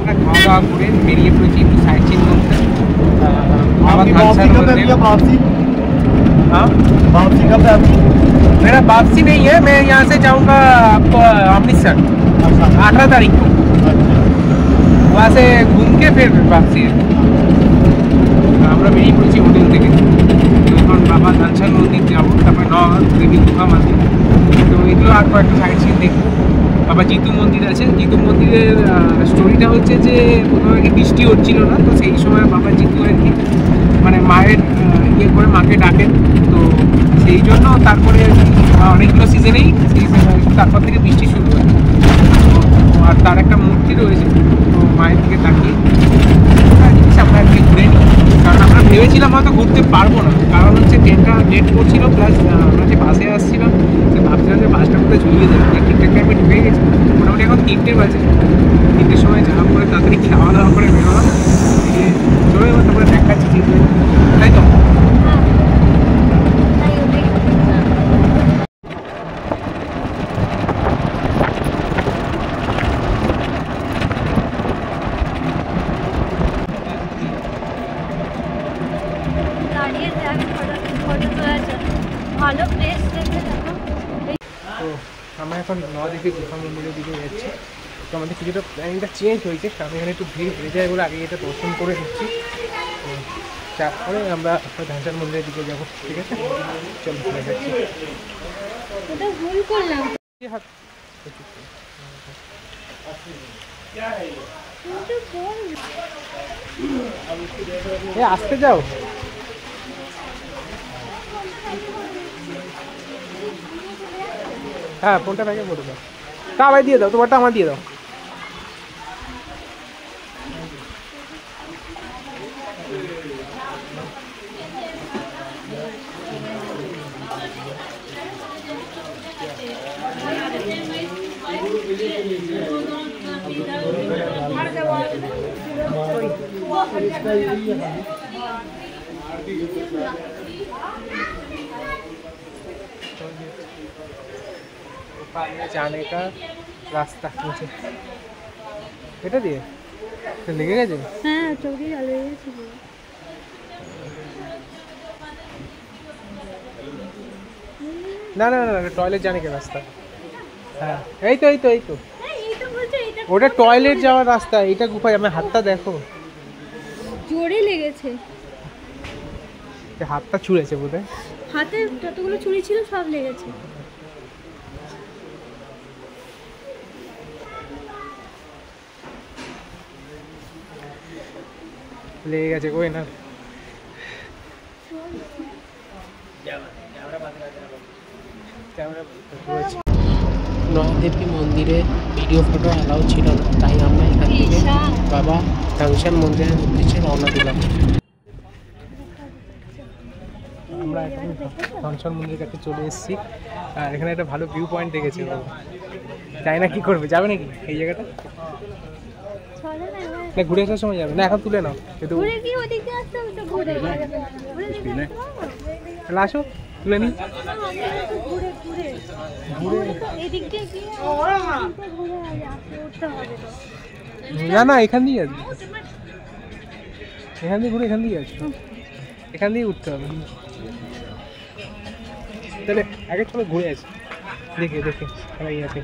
আমরা খাওয়া দাওয়া করে বেরিয়ে পড়েছি একটু সাইট সিন করতে। मेरा वापसी नहीं है, मैं यहाँ से जाऊँगा आपको अमृतसर 18 तारीख को, वहाँ से घूम के फिर वापसी है। আমরা বেরিয়ে পড়েছি হোটেল থেকে। এখন বাবা ধানসান মন্দির যাবো, তারপরে নগর দেবী দুর্গা মন্দির, তো এগুলো আর কয়েকটা সাইড সিন দেখবো। বাবা জিতু মন্দির আছে, জিতু মন্দিরের স্টোরিটা হচ্ছে যে কোথাও আগে বৃষ্টি হচ্ছিল না, তো সেই সময় বাবা জিতু আর কি মানে মায়ের ইয়ে করে মাকে ডাকেন, তো সেই জন্য তারপরে অনেকগুলো সিজনেই সেই তারপর থেকে বৃষ্টি শুরু হয়। আর তার একটা মূর্তি রয়েছে, তো মায়ের দিকে তাকিয়ে জিনিস আমরা আজকে ঘুরে নিই। কারণ আমরা ভেবেছিলাম হয়তো ঘুরতে পারবো না, কারণ হচ্ছে ট্রেনটা লেট করছিল, প্লাস আমরা যে বাসে আসছিলাম সে ভাবছিলাম যে বাসটা কোথায় ঝুলিয়ে যাবে। ঠিকঠাক টাইমে ঢুকে গেছি, মোটামুটি এখন 3টে বাজে। 3টের সময় যাওয়ার পরে তাড়াতাড়ি খাওয়া দাওয়া করে বেরোলাম, চলে এবার তারপরে দেখাচ্ছি চিন্তা, তাই তো। তো আমরা এখন নদিকে গুহা মন্দিরের দিকে যাচ্ছি। তো আমাদের কিছুটা প্ল্যানিংটা চেঞ্জ হয়েছে, কারণ এখানে একটু ভিড় হয়ে যায় বলে আগে এটা দর্শন করে নিচ্ছি। তো তারপরে আমরা ধানসান মন্দিরের দিকে যাবো, ঠিক আছে? চলো দেখাচ্ছি। আসতে যাও, হ্যাঁ ফোনটা ব্যাগে পড়ে দাও, তা ভাই দিয়ে দাও, তোমারটা আমার দিয়ে দাও। जाने का रास्ता मुझे এটা দিয়ে লেগে গেছে, হ্যাঁ চোখে লেগে গেছে। না না না টয়লেট जाने का रास्ता, হ্যাঁ এই তো এই তো এই তো ওটা টয়লেট যাওয়ার রাস্তা, এটা গুফায়। আমার হাতটা দেখো, জোরে লেগেছে, হাতটা ছুঁড়েছে বোধহয়, হাতে যতগুলো ছুরি ছিল সব লেগেছে। লেগে গেছে কই না। নয়াদেবী মন্দিরে ভিডিও ফটো অ্যালাউ ছিল না, তাই আমরা এখান থেকে বাবা ধানসান মন্দিরের উদ্দেশ্যে রওনা দিলাম। আমরা এখন ধানসান মন্দিরের কাছে চলে এসেছি, আর এখানে একটা ভালো ভিউ পয়েন্ট দেখেছি বাবা। তাই না, কি করবে, যাবে নাকি এই জায়গাটা? না ঘুরে আসার সময় যাবে না, এখন তুলে নাও। তাহলে আসো তুলে নি। না না এখান দিয়ে আসবে, এখান দিয়ে ঘুরে এখান দিয়ে আসবে, এখান দিয়ে উঠতে হবে। তাহলে আগে চলো ঘুরে আসি, দেখে দেখে এই আছে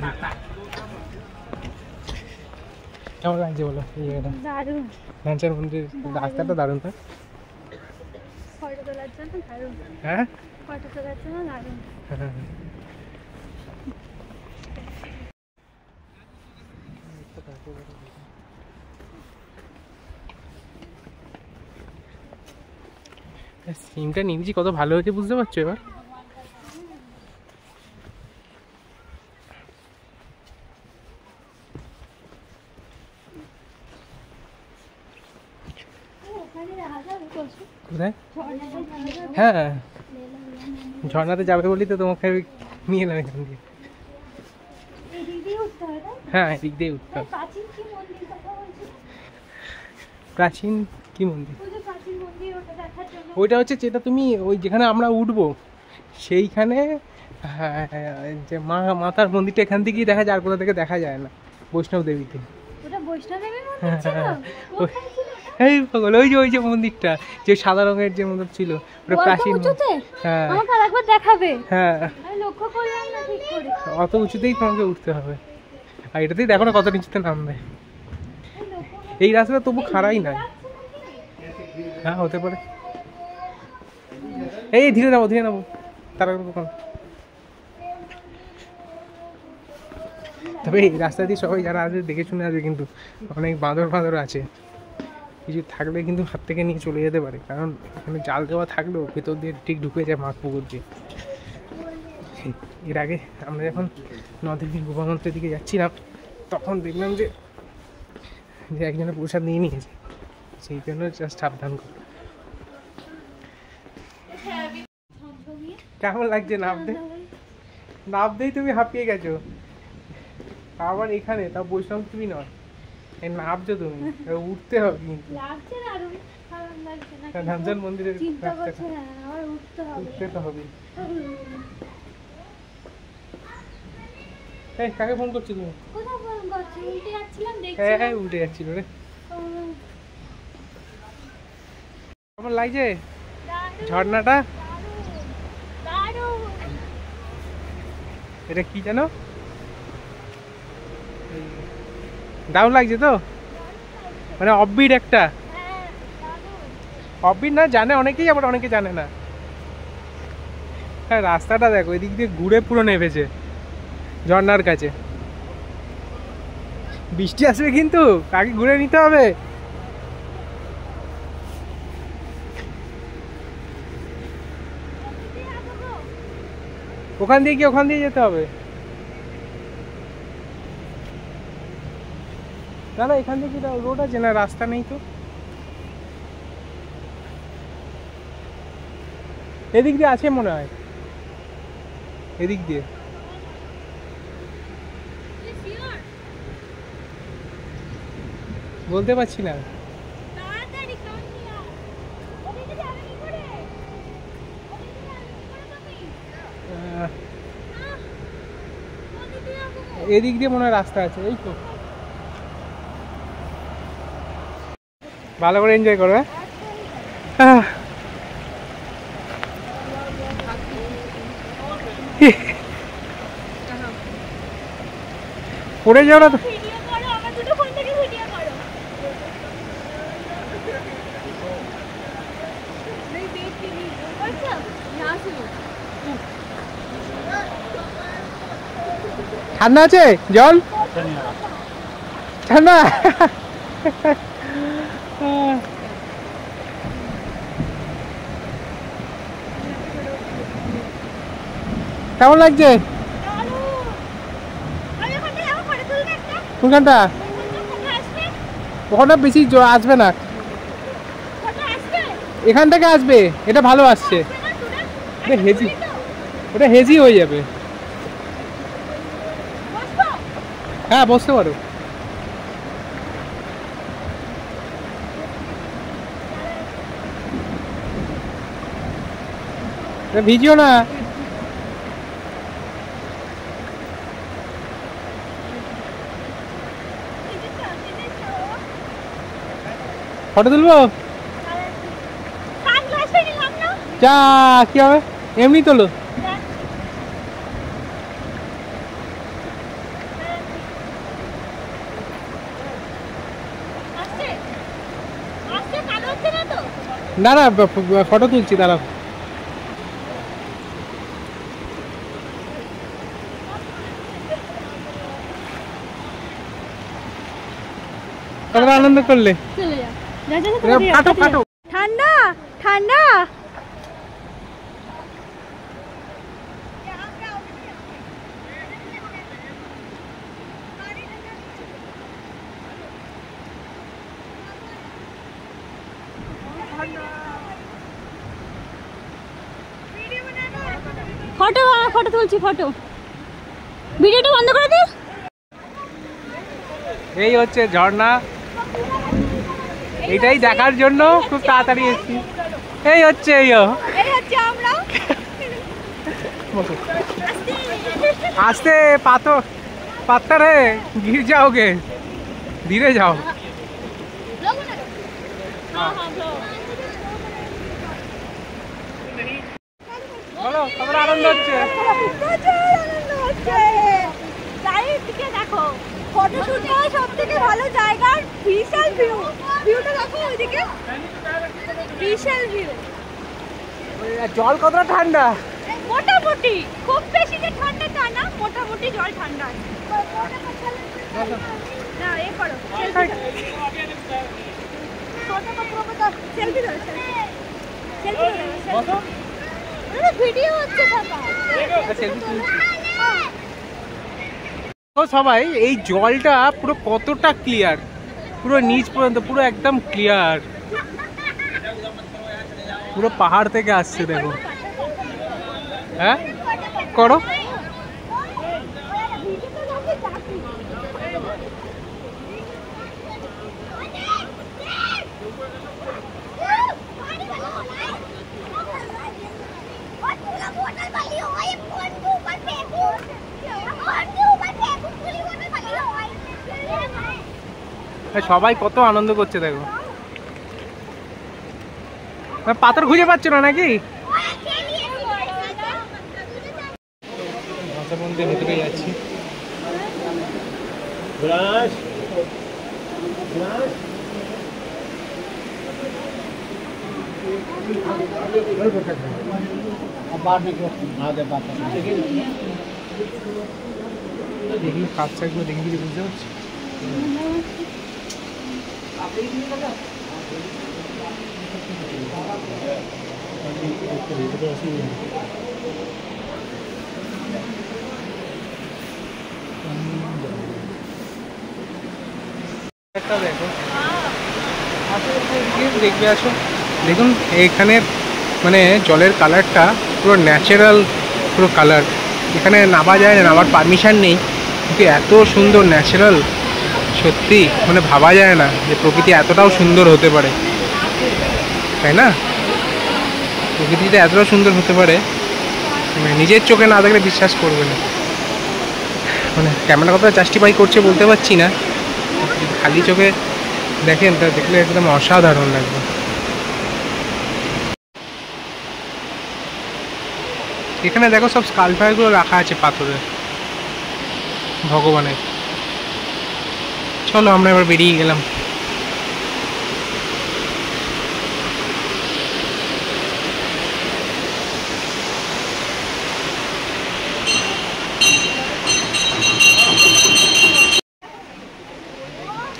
কেমন লাগছে বলো এই জায়গাটা? ধানসান মন্দির রাস্তাটা দারুণ, তো হ্যাঁ সিমটা নিয়েছি, কত ভালো হয়েছে বুঝতে পারছো এবার? কোথায়? হ্যাঁ ঝর্ণাতে যাবে বলি তো তোমাকে নিয়ে এলাম এখান দিয়ে। হ্যাঁ এদিক দিয়ে উঠতে হবে। প্রাচীন কি মন্দির? ওইটা হচ্ছে যেটা তুমি ওই যেখানে আমরা উঠবো সেইখানে, যে মাতার মন্দিরটা এখান থেকেই দেখা যায়, আর কোথা থেকে দেখা যায় না, বৈষ্ণব দেবীকে। বৈষ্ণবদেবী মন্দির ছিল? কোথায় ছিল? এই পাগল, ওই যে মন্দিরটা, যে সাদা রঙের যে মন্দির ছিল, ওটা প্রাচীন। উঁচুতে? হ্যাঁ আমাকে আরেকবার দেখাবে। হ্যাঁ, আমি লক্ষ্য করলাম না ঠিক করে। অত উঁচুতেই তোমাকে উঠতে হবে। আর এটাতেই দেখো না কত নিচুতে নামবে। এই রাস্তাটা তবু খাড়াই না। হ্যাঁ হতে পারে। এই ধীরে নামো তারা তবে এই রাস্তা দিয়ে সবাই যারা আসবে দেখে শুনে আসবে, কিন্তু অনেক বাঁদর আছে, কিছু থাকলে কিন্তু হাত থেকে নিয়ে চলে যেতে পারে, কারণ এখানে জাল দেওয়া থাকলেও ভেতর দিয়ে ঠিক ঢুকে যায় মাঠ পুকুর দিয়ে। এর আগে আমরা যখন নদীর গোপামন্ত্রের দিকে যাচ্ছিলাম তখন দেখলাম যে একজনের প্রসাদ নিয়ে নিয়েছে, সেই জন্য জাস্ট সাবধান করো। কেমন লাগছে নামতেই তুমি হাঁপিয়ে গেছো, আবার এখানে তা বৈষ্ণব তুমি নয়, নামছো তুমি, উঠতে হবে কিন্তু ধানচাঁদ মন্দিরের উঠতে তো হবে। এই কাকে ফোন করছো তুমি? হ্যাঁ উল্টে যাচ্ছিল রে। কেমন লাগছে ঝর্ণাটা? এটা কি জানো, দারুণ লাগছে তো, মানে অফবিট একটা, অফবিট না জানে অনেকেই, আবার অনেকে জানে না। হ্যাঁ রাস্তাটা দেখো, এদিক দিয়ে ঘুরে পুরো নেমেছে ঝর্ণার কাছে। বৃষ্টি আসবে কিন্তু, আগে ঘুরে নিতে হবে। ওখান দিয়ে যেতে হবে না, এখান থেকে রোড আছে না, রাস্তা নেই তো। এদিক দিয়ে আছে মনে হয়, এদিক দিয়ে বলতে পারছি না। এদিক দিয়ে মনে হয় রাস্তা আছে, এই তো। ভালো করে এনজয় করো। হ্যাঁ পড়ে যাও না তো। ঠান্ডা আছে জল, ঠান্ডা। কেমন লাগছে কোনখানটা? ওখানটা বেশি আসবে না, এখান থেকে আসবে, এটা ভালো আসছে, হেজি, ওটা হেজি হয়ে যাবে। হ্যাঁ বসতে পারো। ভিজিও না। ফটো তুলবো? যা কি হবে, এমনি তোলো। না না ফটো তুলছি, দাঁড়াও। কতটা আনন্দ করলে? ঠান্ডা ঠান্ডা। ফটো তুলছি, ফটো, ভিডিওটা বন্ধ করে দে। এই হচ্ছে ঝর্ণা, এটাই দেখার জন্য খুব তাড়াতাড়ি এসেছি। এই হচ্ছে আমরা আস্তে পাথর রে গির যাওগে। ধীরে যাও। বলো তোমার আনন্দ হচ্ছে? দেখো ফটোশুট করার সবথেকে ভালো জায়গা, বিশাল ভিউ, ভিউটা দেখো ওইদিকে, বিশাল ভিউ। জল কতটা ঠান্ডা? মোটামুটি, খুব বেশি যে ঠান্ডা তা না, মোটামুটি জল ঠান্ডা আছে। না এ করো সেলফি দাও, ভিডিও হচ্ছে সবাই। এই জলটা পুরো কতটা ক্লিয়ার, পুরো নিচ পর্যন্ত পুরো একদম ক্লিয়ার, পুরো পাহাড় থেকে আসছে দেখো। হ্যাঁ করো। সবাই কত আনন্দ করছে দেখো। পাথর খুঁজে পাচ্ছ না নাকি? ভাষা মন্দিরের ভেতরে যাচ্ছি। দেখি কাজটাগুলো দেখে কিছু বুঝতে পারছি। দেখবে আসো, দেখুন এখানের মানে জলের কালারটা পুরো ন্যাচারাল, পুরো কালার। এখানে নামা যায় না, নামার পারমিশন নেই, কিন্তু এত সুন্দর ন্যাচারাল, সত্যি মানে ভাবা যায় না যে প্রকৃতি এতটাও সুন্দর হতে পারে, তাই না? প্রকৃতিটা এতটা সুন্দর হতে পারে মানে নিজের চোখে না দেখলে বিশ্বাস করবে না। মানে ক্যামেরা কতটা জাস্টিফাই করছে বলতে পারছি না, খালি চোখে দেখেন তা দেখলে একদম অসাধারণ লাগবে। এখানে দেখো সব স্কাল্পচারগুলো রাখা আছে পাথরের, ভগবানের। চলো আমরা এবার বেরিয়ে গেলাম।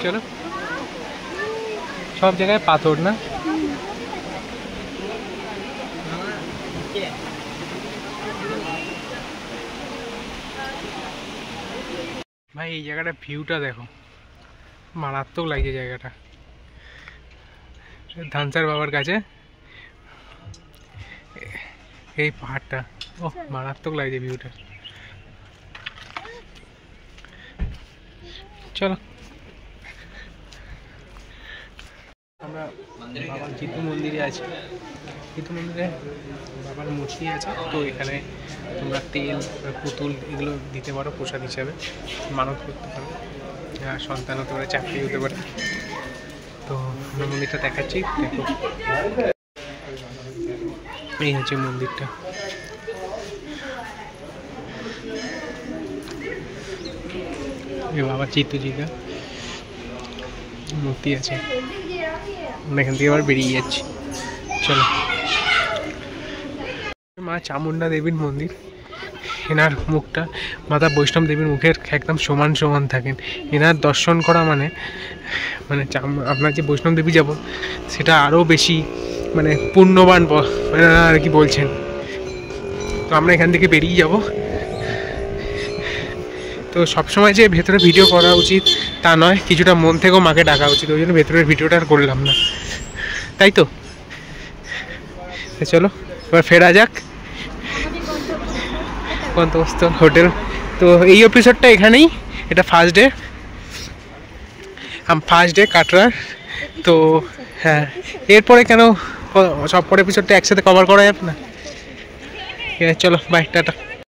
চলো, সব জায়গায় পাথর না? ভাই এই জায়গাটা ভিউটা দেখো, মারাত্মক লাগছে জায়গাটা। ধানসার বাবার কাছে এই পাহাড়টা, ও মারাত্মক লাগছে ভিউটা। চলো আমরা বাবার জিতু মন্দিরে আছি। জিতু মন্দিরে বাবার মূর্তি আছে, তো এখানে তোমরা তেল পুতুল এগুলো দিতে পারো প্রসাদ হিসাবে, মানত করতে পারো, সন্তান হতে পারে, চাকরি হতে পারে। তো আমরা মন্দিরটা দেখাচ্ছি, দেখো এই হচ্ছে মন্দিরটা। এই বাবা চিত্তজিকা মূর্তি আছে, আমরা এখান থেকে আবার বেরিয়ে যাচ্ছি। চলো, মা চামুন্ডা দেবীর মন্দির। এনার মুখটা মাতা বৈষ্ণব দেবীর মুখের একদম সমান সমান থাকেন। এনার দর্শন করা মানে মানে আপনার যে বৈষ্ণব দেবী যাব সেটা আরও বেশি মানে পুণ্যবান আর কি বলছেন। তো আমরা এখান থেকে বেরিয়ে যাব। তো সবসময় যে ভেতরে ভিডিও করা উচিত তা নয়, কিছুটা মন থেকেও মাকে ডাকা উচিত, ওই জন্য ভেতরের ভিডিওটা আর করলাম না, তাই তো? চলো এবার ফেরা যাক গন্তব্যস্থল হোটেল। তো এই এপিসোডটা এখানেই, এটা ফার্স্ট ডে কাটরার। তো হ্যাঁ, এরপরে কেন সব পরে এপিসোডটা একসাথে কভার করা যাবে না? চলো বাই, টাটা।